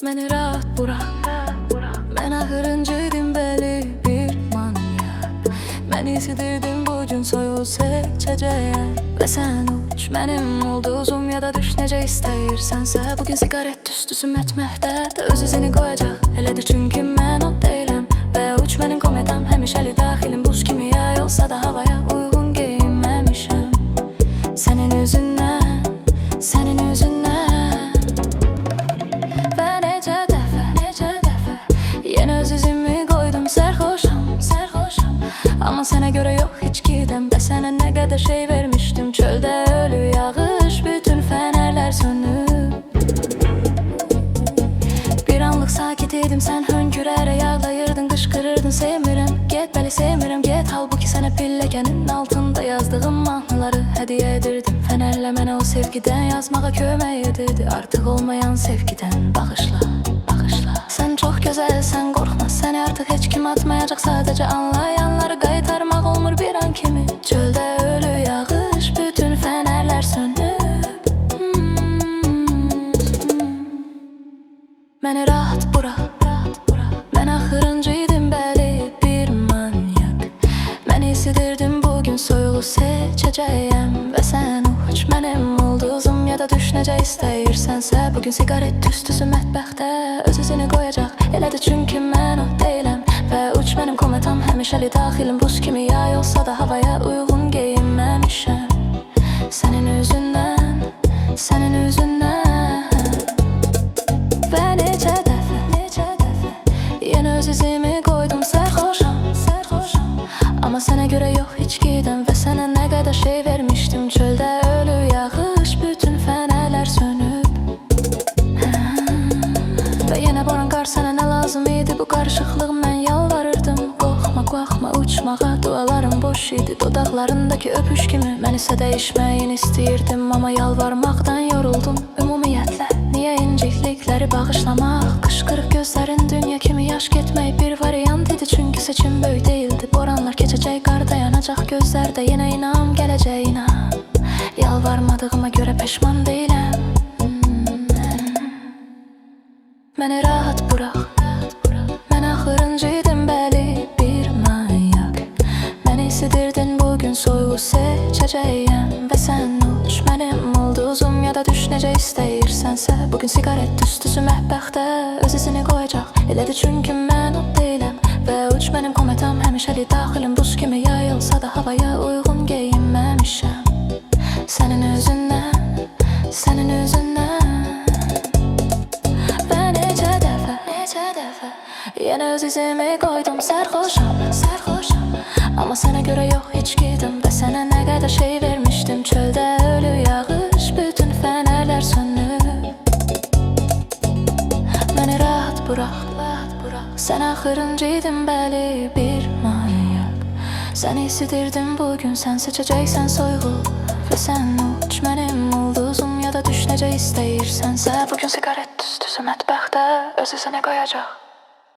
Məni rahat bırak. Mən axırıncıydım bəli bir manyak. Mən isidirdim bugün soyul seçəcəyəm. Və sən uç mənim ulduzum ya da düş necə istəyirsənsə. Bugün sigaret tüstüsüm etməkdə öz izini qoyacaq. Elədir çünki mən o deyiləm. Və uç mənim kometam həmişəli daxilim. Buz kimi yay olsa da havaya uyğun geyinməmişəm. Sənin üzündən, sənin üzündən. Və necə dəfə yenə öz izimi qoydum. Sərxoşam amma sənə görə yox heç gedəm. Və sənə nə qədər şey vermişdim. Çöldə ölü yağış, bütün fənərlər sönüb. Bir anlıq sakit idim, sən hönkürərək ağlayırdın, qışqırırdın. Sevmirəm, get bəli sevmirəm, get. Halbuki sənə pilləkənin altında yazdığım mahnıları hədiyyə edirdim. Fənərlə mənə o sevgidən yazmağa kömək edirdi. Artıq olmayan sevgidən bağışla. Sən çox gözəlsən, qorxma, səni artıq heç kim atmayacaq. Sadəcə anlayanları qaytarmaq olmur bir an kimi. Çöldə ölü yağış, bütün fənərlər sönüb. Məni rahat bırak. Mən axırıncıydım bəli bir manyak. Mən isidirdim bugün soyuğu seçəcəyəm. Və sən uç mənim ulduzum ya da düş necə istəyirsənsə. Bugün sigaret tüstüsü mətbəxdə öz izini qoyacaq. Elədir çünki mən o deyiləm. Və uç mənim kometam həmişəli daxilim. Buz kimi yay olsa da havaya uyğun geyinməmişəm. Sənin üzündən, sənin üzündən. Və necə dəfə yenə öz izimi qoydum. Sərxoşam amma sənə görə yox heç gedəm. Və sənə nə qədər şey vermişdim. Çöldə ölü yağış, bütün fənərlər sönüb. Və yenə boran qar, sənə nə lazım idi bu qarışıqlıq. Mən yalvarırdım, qorxma uçmağa. Dualarım boş idi, dodaqlarındakı öpüş kimi. Mən isə dəyişməyin istəyirdim, amma yalvarmaqdan yoruldum. Ümumiyyətlə, niyə inciklikləri bağışlamaq? Qışqırıq gözlərin dünya kimi yaş getmək bir variant idi. Çünki seçim böyük deyildi. Boranlar keçəcək, qar dayanacaq gözlərdə. Yenə inam gələcək, inan. Yalvarmadığıma görə peşman deyiləm. Məni rahat bırak. Mən axırıncıydım bəli bir manyak. Mən isidirdin bugün soyuğu seçəcəyəm. Və sən uç mənim ulduzum ya da düş necə istəyirsənsə. Bugün sigaret tüstüsü mətbəxdə öz izini qoyacaq. Elədir çünki mən o deyiləm. Və uç mənim kometam həmişəli daxilim. Buz kimi yayılsa da havaya uyğun geyinməmişəm. Sənin üzündən, sənin üzündən. Və necə dəfə yenə öz izimi qoydum. Sərxoşam amma sənə görə yox heç gedim. Və sənə nə qədər şey vermişdim. Çöldə ölü yağış, bütün fənərlər sönüb. Məni rahat bırak. Sən axırıncıydın bəli bir manyak. Sən isidirdin bugün, sən seçəcəksən soyuğu. Və sən uç mənim ulduzum ya da düş necə istəyirsənsə. Bugün sigaret tüstüsü mətbəxdə öz izini qoyacaq.